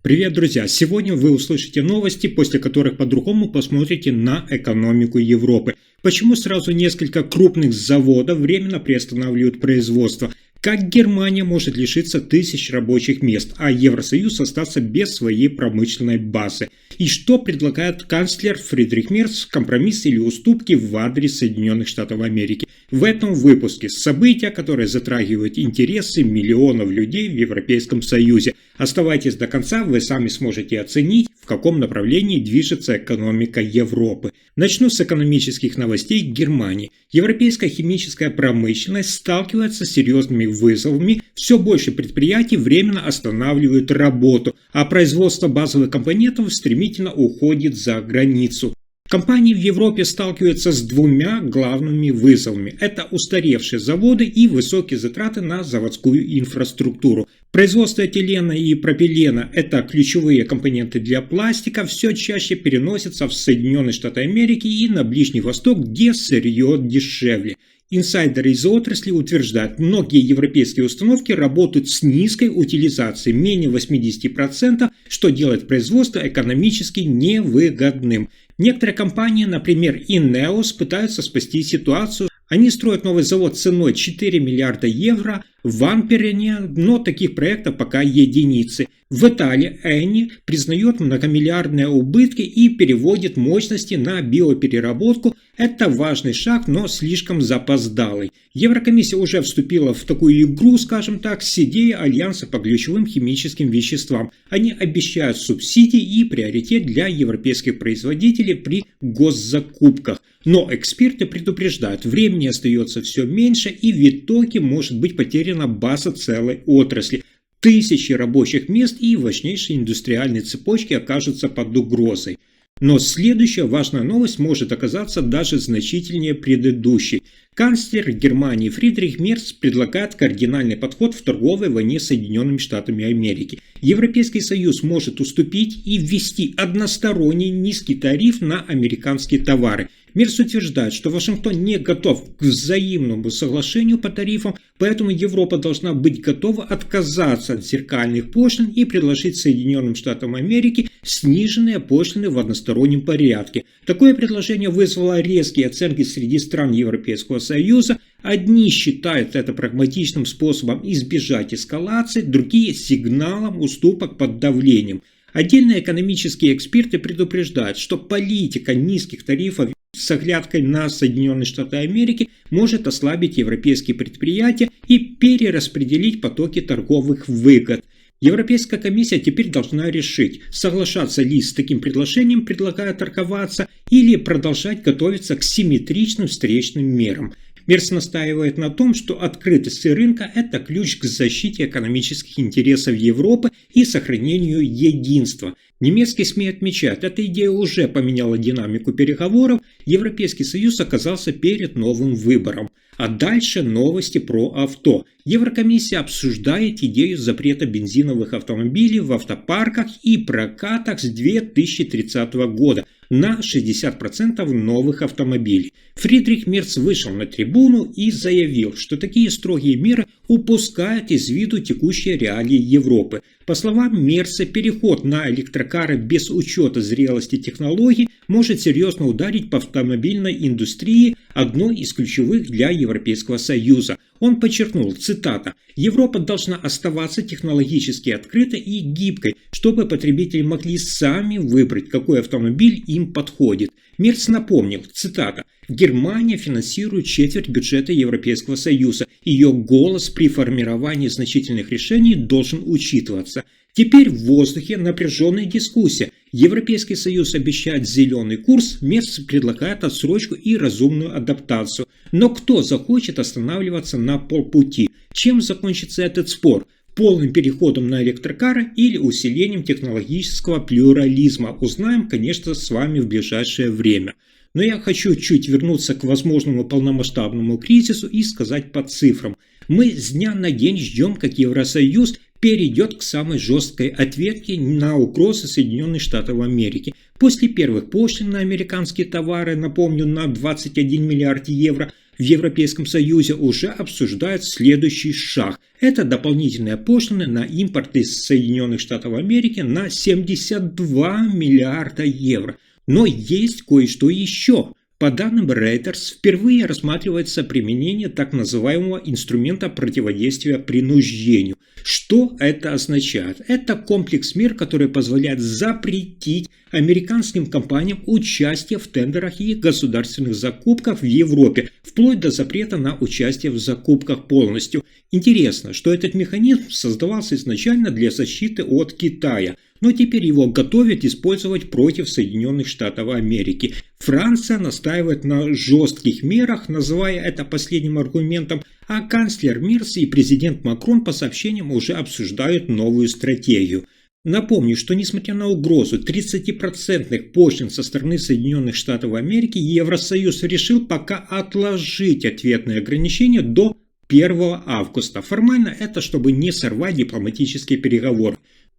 Привет, друзья! Сегодня вы услышите новости, после которых по-другому посмотрите на экономику Европы. Почему сразу несколько крупных заводов временно приостанавливают производство? Как Германия может лишиться тысяч рабочих мест, а Евросоюз остаться без своей промышленной базы? И что предлагает канцлер Фридрих Мерц, компромисс или уступки в адрес Соединенных Штатов Америки? В этом выпуске события, которые затрагивают интересы миллионов людей в Европейском Союзе. Оставайтесь до конца, вы сами сможете оценить, в каком направлении движется экономика Европы. Начну с экономических новостей Германии. Европейская химическая промышленность сталкивается с серьезными вызовами, все больше предприятий временно останавливают работу, а производство базовых компонентов стремительно уходит за границу. Компании в Европе сталкиваются с двумя главными вызовами. Это устаревшие заводы и высокие затраты на заводскую инфраструктуру. Производство этилена и пропилена – это ключевые компоненты для пластика, все чаще переносятся в Соединенные Штаты Америки и на Ближний Восток, где сырье дешевле. Инсайдеры из отрасли утверждают, многие европейские установки работают с низкой утилизацией, менее 80%, что делает производство экономически невыгодным. Некоторые компании, например Ineos, пытаются спасти ситуацию. Они строят новый завод ценой 4 миллиарда евро в Антверпене, но таких проектов пока единицы. В Италии Eni признает многомиллиардные убытки и переводит мощности на биопереработку. Это важный шаг, но слишком запоздалый. Еврокомиссия уже вступила в такую игру, скажем так, с идеей альянса по ключевым химическим веществам. Они обещают субсидии и приоритет для европейских производителей при госзакупках. Но эксперты предупреждают, времени остается все меньше, и в итоге может быть потеряна база целой отрасли. Тысячи рабочих мест и важнейшие индустриальные цепочки окажутся под угрозой. Но следующая важная новость может оказаться даже значительнее предыдущей. Канцлер Германии Фридрих Мерц предлагает кардинальный подход в торговой войне с Соединенными Штатами Америки. Европейский Союз может уступить и ввести односторонний низкий тариф на американские товары. Мерц утверждает, что Вашингтон не готов к взаимному соглашению по тарифам, поэтому Европа должна быть готова отказаться от зеркальных пошлин и предложить Соединенным Штатам Америки сниженные пошлины в одностороннем порядке. Такое предложение вызвало резкие оценки среди стран Европейского Союза. Одни считают это прагматичным способом избежать эскалации, другие – сигналом уступок под давлением. Отдельные экономические эксперты предупреждают, что политика низких тарифов с оглядкой на Соединенные Штаты Америки может ослабить европейские предприятия и перераспределить потоки торговых выгод. Европейская комиссия теперь должна решить, соглашаться ли с таким предложением, предлагая торговаться, или продолжать готовиться к симметричным встречным мерам. Мерц настаивает на том, что открытость рынка – это ключ к защите экономических интересов Европы и сохранению единства. Немецкие СМИ отмечают, эта идея уже поменяла динамику переговоров, Европейский Союз оказался перед новым выбором. А дальше новости про авто. Еврокомиссия обсуждает идею запрета бензиновых автомобилей в автопарках и прокатах с 2030 года на 60% новых автомобилей. Фридрих Мерц вышел на трибуну и заявил, что такие строгие меры упускают из виду текущие реалии Европы. По словам Мерца, переход на электрокары без учета зрелости технологий может серьезно ударить по автомобильной индустрии, одной из ключевых для Европейского Союза. Он подчеркнул, цитата, «Европа должна оставаться технологически открытой и гибкой, чтобы потребители могли сами выбрать, какой автомобиль им подходит». Мерц напомнил, цитата, «Германия финансирует четверть бюджета Европейского Союза. Ее голос при формировании значительных решений должен учитываться». Теперь в воздухе напряженная дискуссия. Европейский Союз обещает зеленый курс, Мерц предлагает отсрочку и разумную адаптацию. Но кто захочет останавливаться на полпути? Чем закончится этот спор? Полным переходом на электрокары или усилением технологического плюрализма? Узнаем, конечно, с вами в ближайшее время. Но я хочу чуть вернуться к возможному полномасштабному кризису и сказать по цифрам. Мы с дня на день ждем, как Евросоюз перейдет к самой жесткой ответке на угрозы Соединенных Штатов Америки. После первых пошлин на американские товары, напомню, на 21 миллиард евро, в Европейском Союзе уже обсуждают следующий шаг. Это дополнительные пошлины на импорт из Соединенных Штатов Америки на 72 миллиарда евро. Но есть кое-что еще. По данным Reuters, впервые рассматривается применение так называемого инструмента противодействия принуждению. Что это означает? Это комплекс мер, который позволяет запретить американским компаниям участие в тендерах и государственных закупках в Европе, вплоть до запрета на участие в закупках полностью. Интересно, что этот механизм создавался изначально для защиты от Китая, но теперь его готовят использовать против Соединенных Штатов Америки. Франция настаивает на жестких мерах, называя это последним аргументом, а канцлер Мерц и президент Макрон по сообщениям уже обсуждают новую стратегию. Напомню, что несмотря на угрозу 30% пошлин со стороны Соединенных Штатов Америки, Евросоюз решил пока отложить ответные ограничения до 1 августа. Формально это чтобы не сорвать дипломатические переговоры.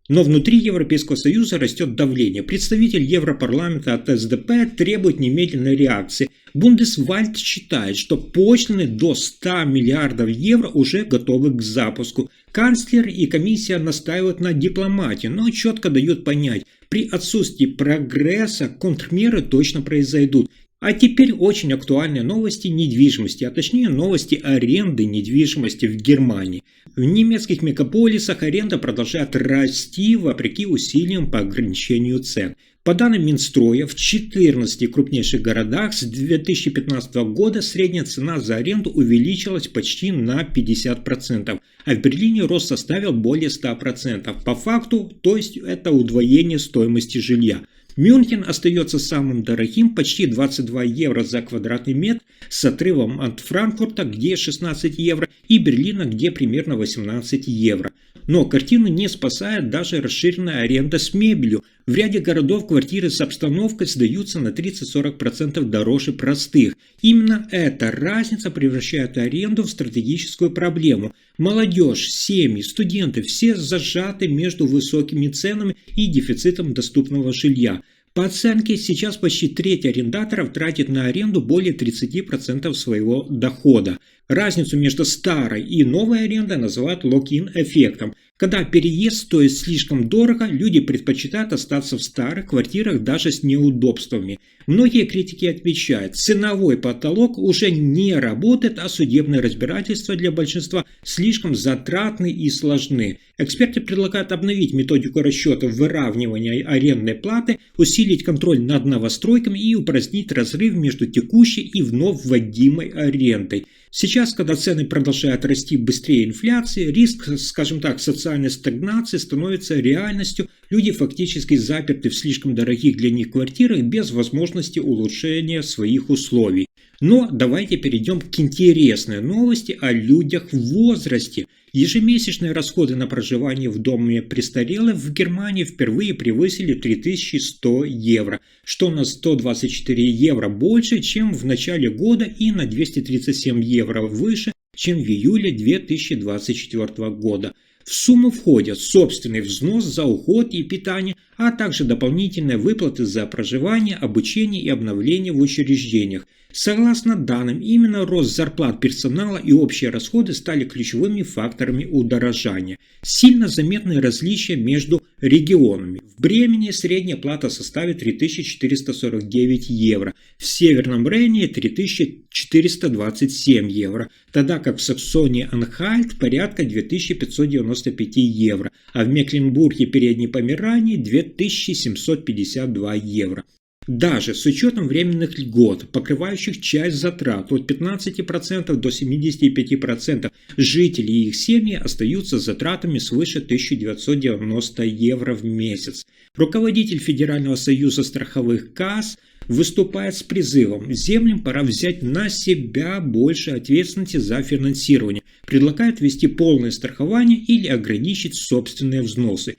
Но внутри Европейского Союза растет давление. Представитель Европарламента от СДП требует немедленной реакции. Бундесвальд считает, что пошлины до 100 миллиардов евро уже готовы к запуску. Канцлер и комиссия настаивают на дипломатии, но четко дают понять, при отсутствии прогресса контрмеры точно произойдут. А теперь очень актуальные новости недвижимости, а точнее новости аренды недвижимости в Германии. В немецких мегаполисах аренда продолжает расти вопреки усилиям по ограничению цен. По данным Минстроя, в 14 крупнейших городах с 2015 года средняя цена за аренду увеличилась почти на 50%, а в Берлине рост составил более 100%. По факту, то есть это удвоение стоимости жилья. Мюнхен остается самым дорогим, почти 22 евро за квадратный метр, с отрывом от Франкфурта, где 16 евро, и Берлина, где примерно 18 евро. Но картину не спасает даже расширенная аренда с мебелью. В ряде городов квартиры с обстановкой сдаются на 30-40% дороже простых. Именно эта разница превращает аренду в стратегическую проблему. Молодежь, семьи, студенты – все зажаты между высокими ценами и дефицитом доступного жилья. По оценке, сейчас почти треть арендаторов тратит на аренду более 30% своего дохода. Разницу между старой и новой арендой называют лок-ин эффектом. Когда переезд стоит слишком дорого, люди предпочитают остаться в старых квартирах даже с неудобствами. Многие критики отмечают, ценовой потолок уже не работает, а судебные разбирательства для большинства слишком затратны и сложны. Эксперты предлагают обновить методику расчета выравнивания арендной платы, усилить контроль над новостройками и упразднить разрыв между текущей и вновь вводимой арендой. Сейчас, когда цены продолжают расти быстрее инфляции, риск, скажем так, социальной стагнации становится реальностью. Люди фактически заперты в слишком дорогих для них квартирах без возможности улучшения своих условий. Но давайте перейдем к интересной новости о людях в возрасте. Ежемесячные расходы на проживание в доме престарелых в Германии впервые превысили 3100 евро, что на 124 евро больше, чем в начале года, и на 237 евро выше, чем в июле 2024 года. В сумму входят собственный взнос за уход и питание, а также дополнительные выплаты за проживание, обучение и обновление в учреждениях. Согласно данным, именно рост зарплат персонала и общие расходы стали ключевыми факторами удорожания. Сильно заметны различия между регионами. В Бремени средняя плата составит 3449 евро, в Северном Рейне 3427 евро, тогда как в Саксонии-Анхальт порядка 2595 евро, а в Мекленбурге и Передней Померании 2752 евро. Даже с учетом временных льгот, покрывающих часть затрат от 15% до 75%, жители и их семьи остаются с затратами свыше 1990 евро в месяц. Руководитель Федерального союза страховых касс выступает с призывом: землям пора взять на себя больше ответственности за финансирование, предлагает ввести полное страхование или ограничить собственные взносы.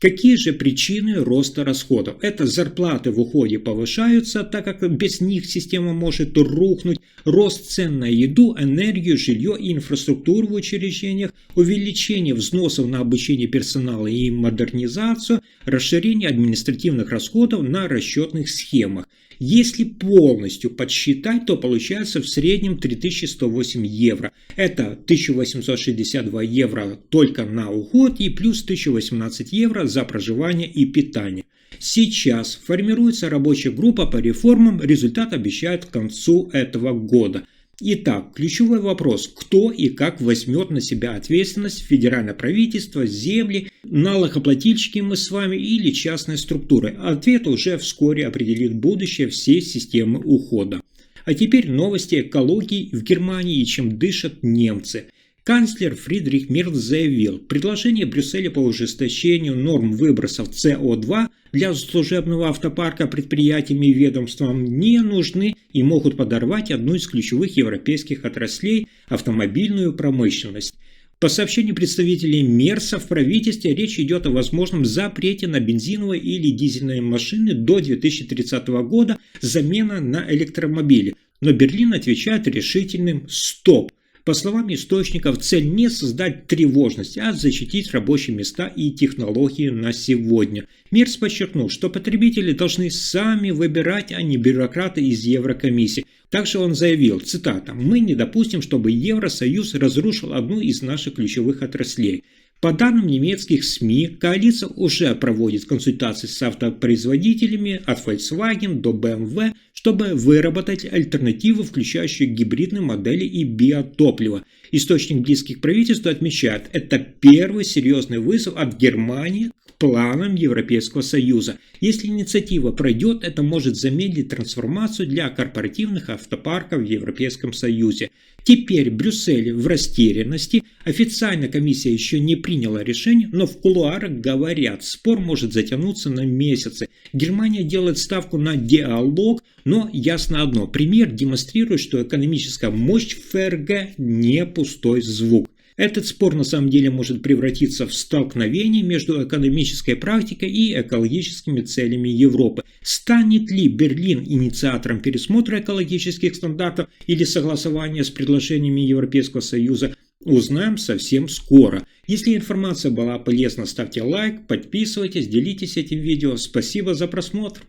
Какие же причины роста расходов? Это зарплаты в уходе повышаются, так как без них система может рухнуть, рост цен на еду, энергию, жилье и инфраструктуру в учреждениях, увеличение взносов на обучение персонала и модернизацию, расширение административных расходов на расчетных схемах. Если полностью подсчитать, то получается в среднем 3108 евро. Это 1862 евро только на уход и плюс 1018 евро за проживание и питание. Сейчас формируется рабочая группа по реформам, результат обещают к концу этого года. Итак, ключевой вопрос: кто и как возьмет на себя ответственность: федеральное правительство, земли, налогоплательщики мы с вами или частные структуры? Ответ уже вскоре определит будущее всей системы ухода. А теперь новости экологии в Германии и чем дышат немцы. Канцлер Фридрих Мерц заявил, предложения Брюсселя по ужесточению норм выбросов СО2 для служебного автопарка предприятиями и ведомствам не нужны и могут подорвать одну из ключевых европейских отраслей – автомобильную промышленность. По сообщению представителей Мерца в правительстве речь идет о возможном запрете на бензиновые или дизельные машины до 2030 года, замена на электромобили. Но Берлин отвечает решительным «стоп». По словам источников, цель не создать тревожность, а защитить рабочие места и технологии на сегодня. Мерц подчеркнул, что потребители должны сами выбирать, а не бюрократы из Еврокомиссии. Также он заявил, цитата, «Мы не допустим, чтобы Евросоюз разрушил одну из наших ключевых отраслей». По данным немецких СМИ, коалиция уже проводит консультации с автопроизводителями от Volkswagen до BMW, чтобы выработать альтернативу, включающую гибридные модели и биотопливо. Источник близких к правительству отмечает, это первый серьезный вызов от Германии к планам Европейского Союза. Если инициатива пройдет, это может замедлить трансформацию для корпоративных автопарков в Европейском Союзе. Теперь Брюссель в растерянности. Официально комиссия еще не приняла решение, но в кулуарах говорят, спор может затянуться на месяцы. Германия делает ставку на диалог, но ясно одно, пример демонстрирует, что экономическая мощь ФРГ не пустой звук. Этот спор на самом деле может превратиться в столкновение между экономической практикой и экологическими целями Европы. Станет ли Берлин инициатором пересмотра экологических стандартов или согласования с предложениями Европейского Союза, узнаем совсем скоро. Если информация была полезна, ставьте лайк, подписывайтесь, делитесь этим видео. Спасибо за просмотр.